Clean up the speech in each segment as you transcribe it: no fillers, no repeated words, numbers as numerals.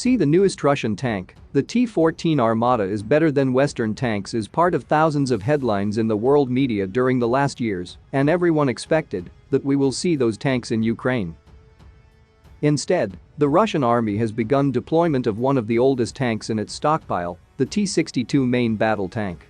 See the newest Russian tank, the T-14 Armata is better than Western tanks is part of thousands of headlines in the world media during the last years, and everyone expected that we will see those tanks in Ukraine. Instead, the Russian army has begun deployment of one of the oldest tanks in its stockpile, the T-62 main battle tank.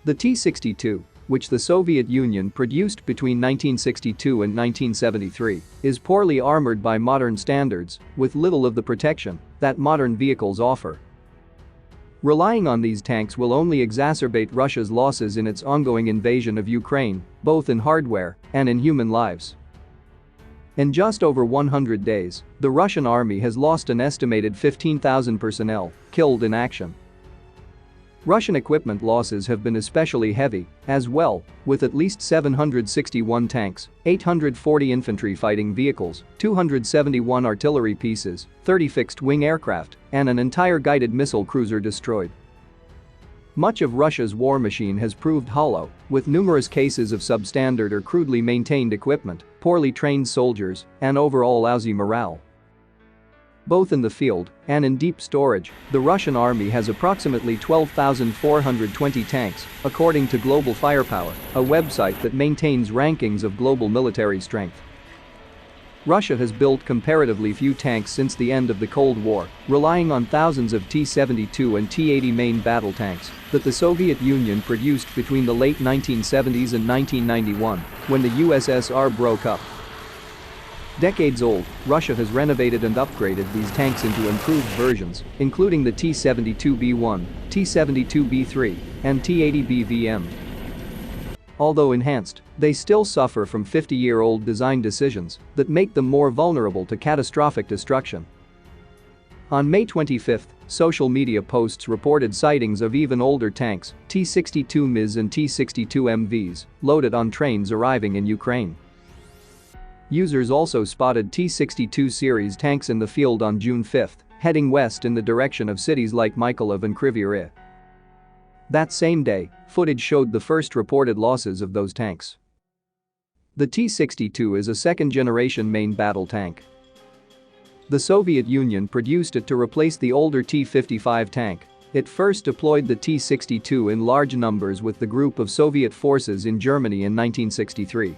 The T-62, which the Soviet Union produced between 1962 and 1973, is poorly armored by modern standards, with little of the protection that modern vehicles offer. Relying on these tanks will only exacerbate Russia's losses in its ongoing invasion of Ukraine, both in hardware and in human lives. In just over 100 days, the Russian army has lost an estimated 15,000 personnel killed in action. Russian equipment losses have been especially heavy as well, with at least 761 tanks, 840 infantry fighting vehicles, 271 artillery pieces, 30 fixed-wing aircraft, and an entire guided missile cruiser destroyed. Much of Russia's war machine has proved hollow, with numerous cases of substandard or crudely maintained equipment, poorly trained soldiers, and overall lousy morale. Both in the field and in deep storage, the Russian army has approximately 12,420 tanks, according to Global Firepower, a website that maintains rankings of global military strength. Russia has built comparatively few tanks since the end of the Cold War, relying on thousands of T-72 and T-80 main battle tanks that the Soviet Union produced between the late 1970s and 1991, when the USSR broke up. Decades old, Russia has renovated and upgraded these tanks into improved versions, including the T-72B1, T-72B3, and T-80BVM. Although enhanced, they still suffer from 50-year-old design decisions that make them more vulnerable to catastrophic destruction. On May 25, social media posts reported sightings of even older tanks, T-62 MIs and T-62 MVs, loaded on trains arriving in Ukraine. Users also spotted T-62 series tanks in the field on June 5, heading west in the direction of cities like Mykolaiv and Kryvyi Rih. That same day, footage showed the first reported losses of those tanks. The T-62 is a second-generation main battle tank. The Soviet Union produced it to replace the older T-55 tank. It first deployed the T-62 in large numbers with the group of Soviet forces in Germany in 1963.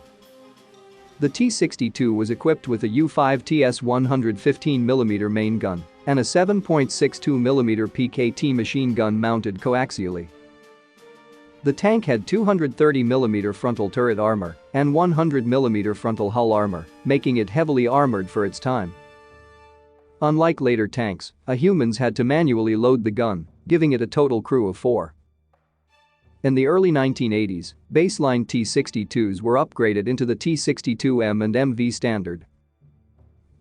The T-62 was equipped with a U-5TS 115mm main gun and a 7.62mm PKT machine gun mounted coaxially. The tank had 230mm frontal turret armor and 100mm frontal hull armor, making it heavily armored for its time. Unlike later tanks, humans had to manually load the gun, giving it a total crew of 4. In the early 1980s, baseline T-62s were upgraded into the T-62M and MV standard.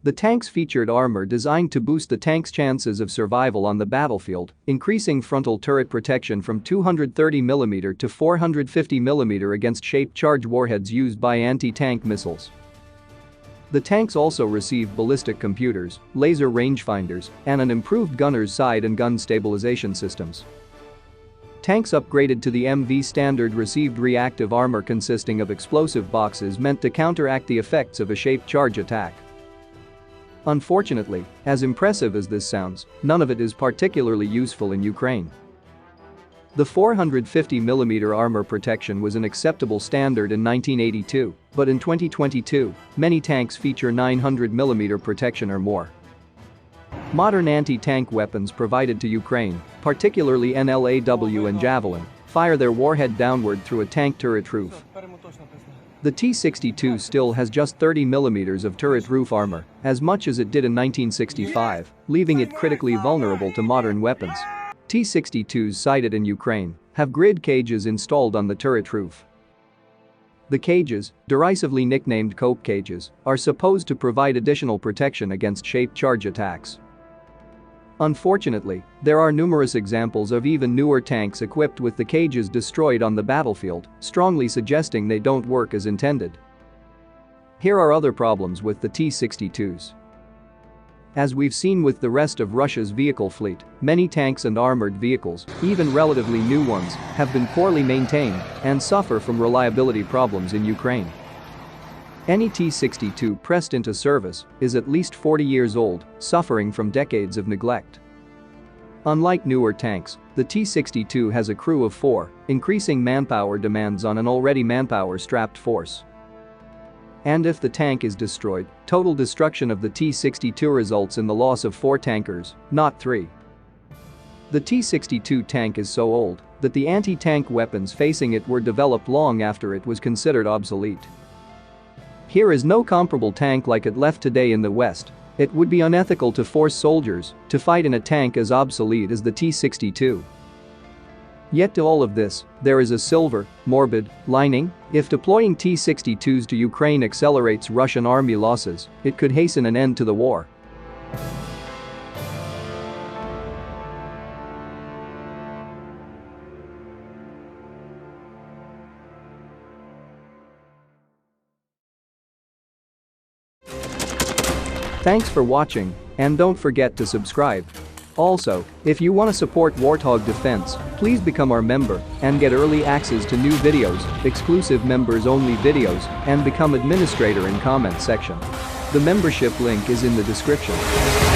The tanks featured armor designed to boost the tank's chances of survival on the battlefield, increasing frontal turret protection from 230mm to 450mm against shaped charge warheads used by anti-tank missiles. The tanks also received ballistic computers, laser rangefinders, and an improved gunner's side and gun stabilization systems. Tanks upgraded to the MV standard received reactive armor consisting of explosive boxes meant to counteract the effects of a shaped charge attack. Unfortunately, as impressive as this sounds, none of it is particularly useful in Ukraine. The 450mm armor protection was an acceptable standard in 1982, but in 2022, many tanks feature 900mm protection or more. Modern anti-tank weapons provided to Ukraine, particularly NLAW and Javelin, fire their warhead downward through a tank turret roof. The T-62 still has just 30mm of turret roof armor, as much as it did in 1965, leaving it critically vulnerable to modern weapons. T-62s sighted in Ukraine have grid cages installed on the turret roof. The cages, derisively nicknamed cope cages, are supposed to provide additional protection against shaped charge attacks. Unfortunately, there are numerous examples of even newer tanks equipped with the cages destroyed on the battlefield, strongly suggesting they don't work as intended. Here are other problems with the T-62s. As we've seen with the rest of Russia's vehicle fleet, many tanks and armored vehicles, even relatively new ones, have been poorly maintained and suffer from reliability problems in Ukraine. Any T-62 pressed into service is at least 40 years old, suffering from decades of neglect. Unlike newer tanks, the T-62 has a crew of 4, increasing manpower demands on an already manpower-strapped force. And if the tank is destroyed, total destruction of the T-62 results in the loss of 4 tankers, not 3. The T-62 tank is so old that the anti-tank weapons facing it were developed long after it was considered obsolete. Here is no comparable tank like it left today in the West. It would be unethical to force soldiers to fight in a tank as obsolete as the T-62. Yet to all of this, there is a silver, morbid lining. If deploying T-62s to Ukraine accelerates Russian army losses, it could hasten an end to the war. Thanks for watching, and don't forget to subscribe. Also, if you want to support Warthog Defense, please become our member and get early access to new videos, exclusive members-only videos, and become administrator in comment section. The membership link is in the description. Rescues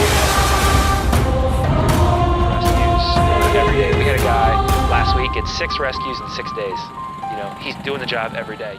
every day. We had a guy last week, it's 6 rescues in 6 days. You know, he's doing the job every day.